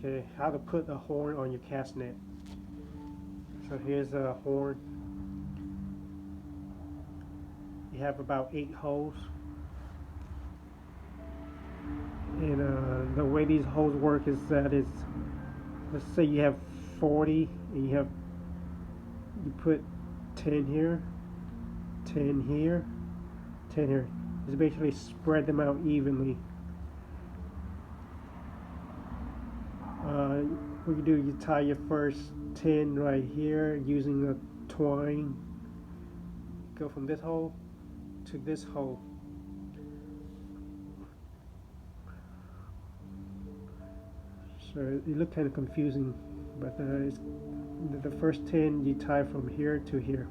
Okay, how to put a horn on your cast net. So here's a horn. You have about 8 holes, and the way these holes work is that let's say you have 40, and you put 10 here, 10 here, 10 here. Just basically spread them out evenly. What you do, you tie your first 10 right here using a twine. Go from this hole to this hole. So it looked kind of confusing, but it's the first 10 you tie from here to here.